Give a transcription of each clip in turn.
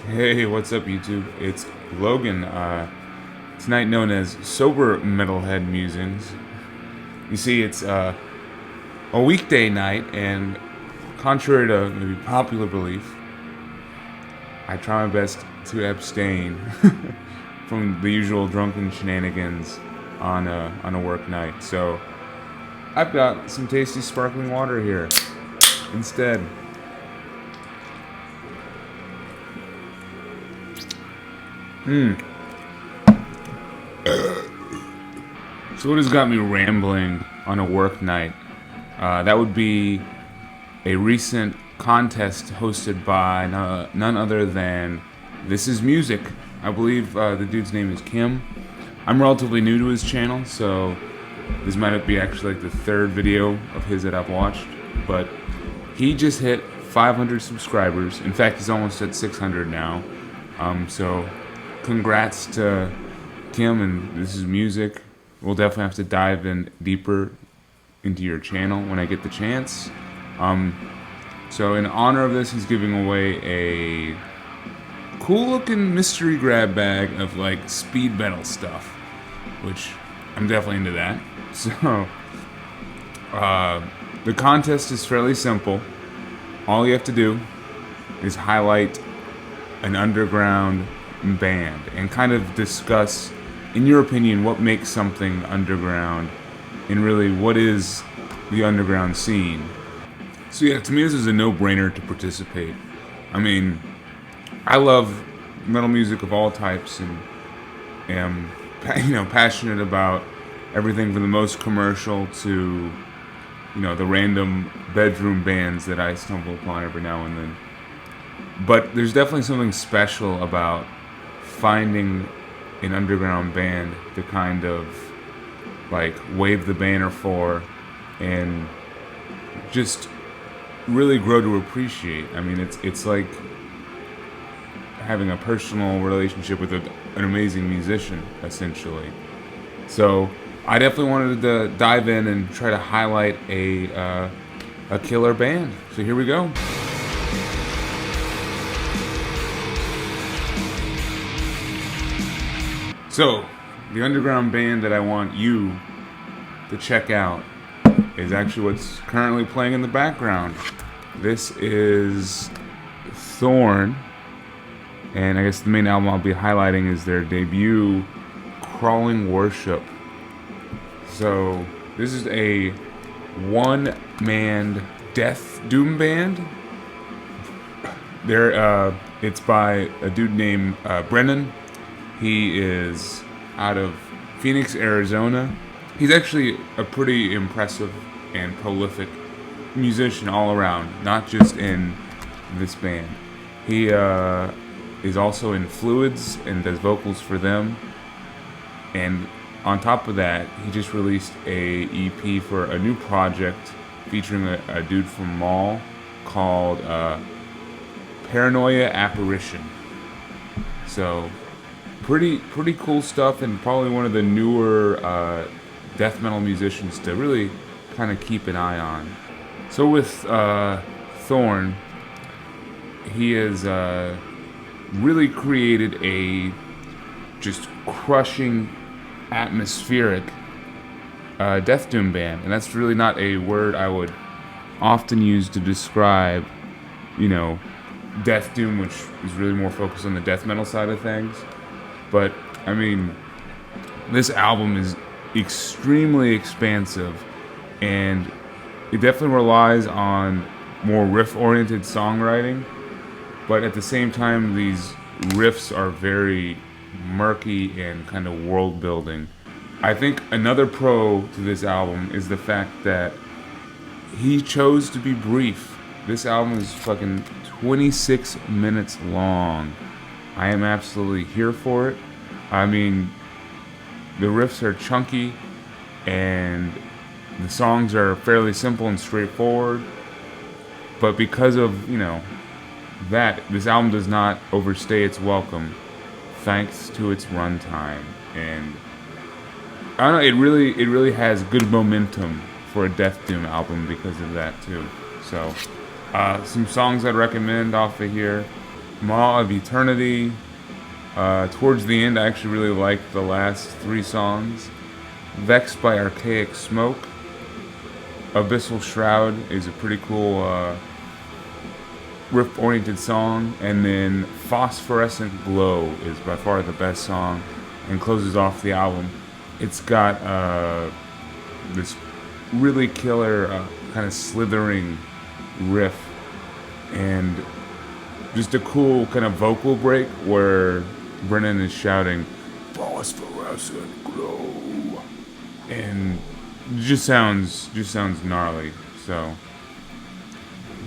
Hey, what's up, YouTube? It's Logan, tonight known as Sober Metalhead Musings. You see, it's a weekday night, and contrary to maybe popular belief, I try my best to abstain from the usual drunken shenanigans on a work night. So, I've got some tasty sparkling water here instead. So what has got me rambling on a work night? That would be a recent contest hosted by none other than This Is Music. I believe the dude's name is Kim. I'm relatively new to his channel, so this might be actually like the third video of his that I've watched. But he just hit 500 subscribers. In fact, he's almost at 600 now. So congrats to Kim and This Is Music. We'll definitely have to dive in deeper into your channel when I get the chance. So in honor of this, he's giving away a cool looking mystery grab bag of like speed metal stuff, which I'm definitely into that. So the contest is fairly simple. All you have to do is highlight an underground band and kind of discuss, in your opinion, what makes something underground and really what is the underground scene. So yeah, to me this is a no-brainer to participate. I mean, I love metal music of all types and am passionate about everything from the most commercial to the random bedroom bands that I stumble upon every now and then. But there's definitely something special about finding an underground band to kind of like wave the banner for and just really grow to appreciate. I mean, it's like having a personal relationship with an amazing musician, essentially. So I definitely wanted to dive in and try to highlight a killer band. So here we go. So, the underground band that I want you to check out is actually what's currently playing in the background. This is Thorn, and I guess the main album I'll be highlighting is their debut, Crawling Worship. So, this is a one-man death doom band. It's by a dude named Brennan. He is out of Phoenix, Arizona. He's actually a pretty impressive and prolific musician all around, not just in this band. He is also in Fluids and does vocals for them. And on top of that, he just released a EP for a new project featuring a dude from Mall called Paranoia Apparition. So pretty cool stuff, and probably one of the newer death metal musicians to really kind of keep an eye on. So with Thorn, he has really created a just crushing, atmospheric death doom band, and that's really not a word I would often use to describe, death doom, which is really more focused on the death metal side of things. But, I mean, this album is extremely expansive, and it definitely relies on more riff-oriented songwriting, but at the same time, these riffs are very murky and kind of world-building. I think another pro to this album is the fact that he chose to be brief. This album is fucking 26 minutes long. I am absolutely here for it. I mean, the riffs are chunky and the songs are fairly simple and straightforward. But because of, that, this album does not overstay its welcome thanks to its runtime. And I don't know, it really has good momentum for a Death Doom album because of that too. So, some songs I'd recommend off of here. Maw of Eternity. Towards the end, I actually really liked the last 3 songs. Vexed by Archaic Smoke. Abyssal Shroud is a pretty cool riff-oriented song. And then Phosphorescent Glow is by far the best song and closes off the album. It's got this really killer kind of slithering riff and just a cool kind of vocal break where Brennan is shouting "Phosphorescent glow," and it just sounds gnarly. So,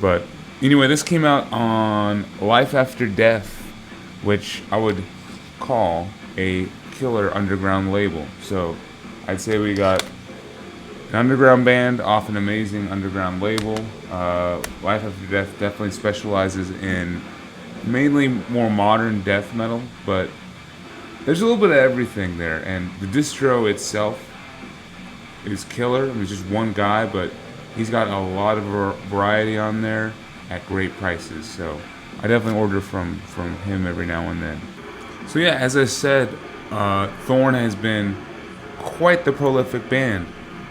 but anyway, this came out on Life After Death, which I would call a killer underground label. So, I'd say we got an underground band off an amazing underground label. Life After Death definitely specializes in mainly more modern death metal, but there's a little bit of everything there. And the distro itself is killer. I mean, it's just one guy, but he's got a lot of variety on there at great prices. So I definitely order from him every now and then. So yeah, as I said, Thorn has been quite the prolific band.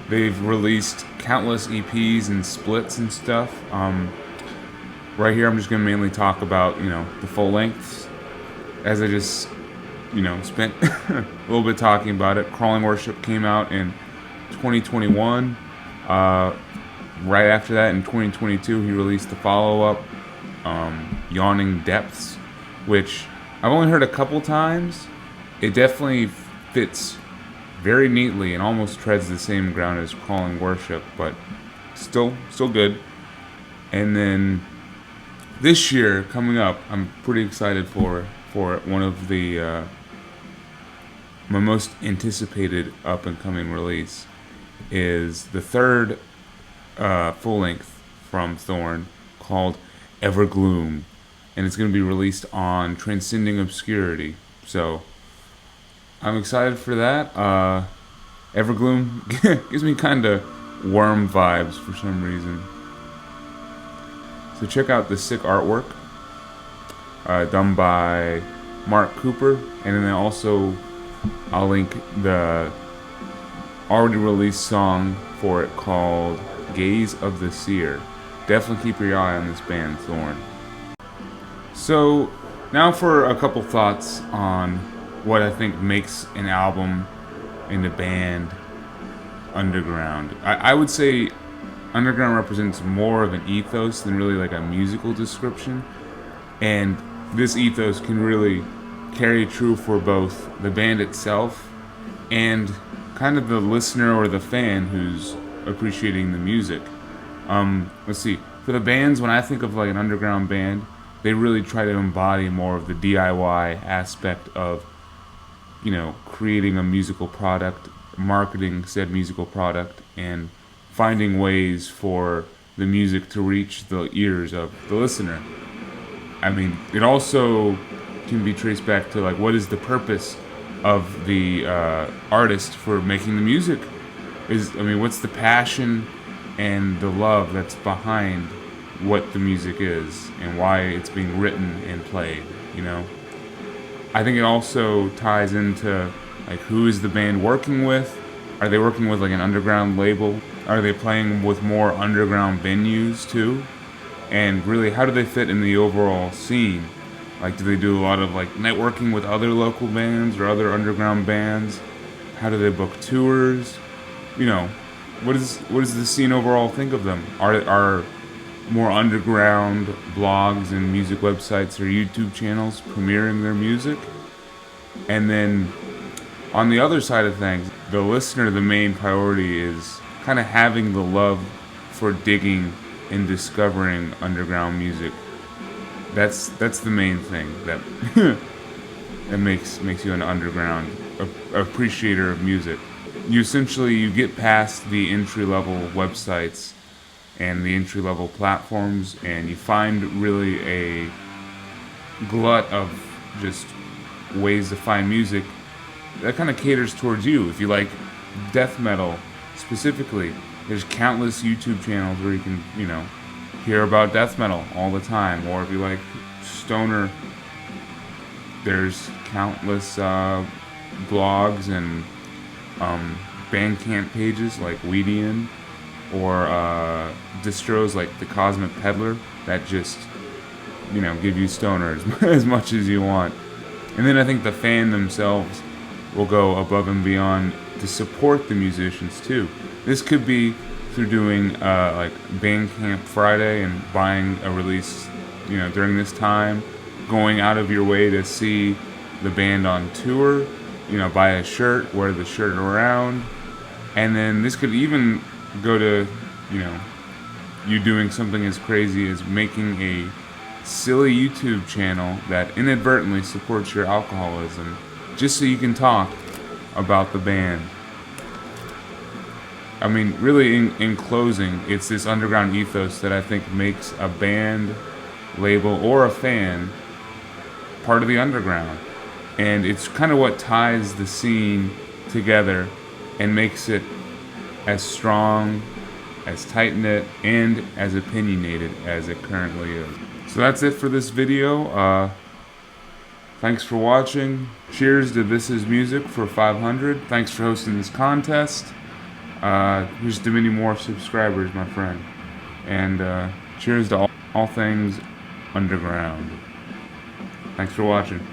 They've released countless EPs and splits and stuff. Right here, I'm just going to mainly talk about, the full lengths. As I just, spent a little bit talking about it. Crawling Worship came out in 2021. Right after that, in 2022, he released the follow-up, Yawning Depths, which I've only heard a couple times. It definitely fits very neatly and almost treads the same ground as Crawling Worship, but still good. And then this year coming up, I'm pretty excited for it. One of the my most anticipated up and coming release is the third full length from Thorn called Evergloom, and it's going to be released on Transcending Obscurity. So I'm excited for that. Evergloom gives me kind of Worm vibes for some reason. So check out the sick artwork done by Mark Cooper, and then also I'll link the already released song for it called Gaze of the Seer. Definitely keep your eye on this band, Thorn. So now for a couple thoughts on what I think makes an album and a band underground. I would say underground represents more of an ethos than really like a musical description, and this ethos can really carry true for both the band itself and kind of the listener or the fan who's appreciating the music. Let's see, for the bands, when I think of like an underground band, they really try to embody more of the DIY aspect of, creating a musical product, marketing said musical product, and finding ways for the music to reach the ears of the listener. I mean, it also can be traced back to like, what is the purpose of the artist for making the music? What's the passion and the love that's behind what the music is and why it's being written and played, I think it also ties into like, who is the band working with? Are they working with like an underground label? Are they playing with more underground venues too? And really, how do they fit in the overall scene? Like, do they do a lot of like networking with other local bands or other underground bands? How do they book tours? What does the scene overall think of them? Are more underground blogs and music websites or YouTube channels premiering their music? And then on the other side of things, the listener, the main priority is kind of having the love for digging and discovering underground music. That's the main thing that that makes you an underground appreciator of music. You get past the entry-level websites and the entry-level platforms, and you find really a glut of just ways to find music that kind of caters towards you. If you like death metal specifically, there's countless YouTube channels where you can, hear about death metal all the time. Or if you like stoner, there's countless blogs and Bandcamp pages like Weedian, or distros like the Cosmic Peddler that just, give you stoner as much as you want. And then I think the fan themselves will go above and beyond to support the musicians too. This could be through doing like Bandcamp Friday and buying a release, during this time, going out of your way to see the band on tour, buy a shirt, wear the shirt around. And then this could even go to, you doing something as crazy as making a silly YouTube channel that inadvertently supports your alcoholism, just so you can talk about the band. I mean, really, in closing, it's this underground ethos that I think makes a band, label, or a fan part of the underground. And it's kind of what ties the scene together and makes it as strong, as tight-knit, and as opinionated as it currently is. So that's it for this video. Thanks for watching. Cheers to This Is Music for 500. Thanks for hosting this contest. Here's to many more subscribers, my friend. And cheers to all things underground. Thanks for watching.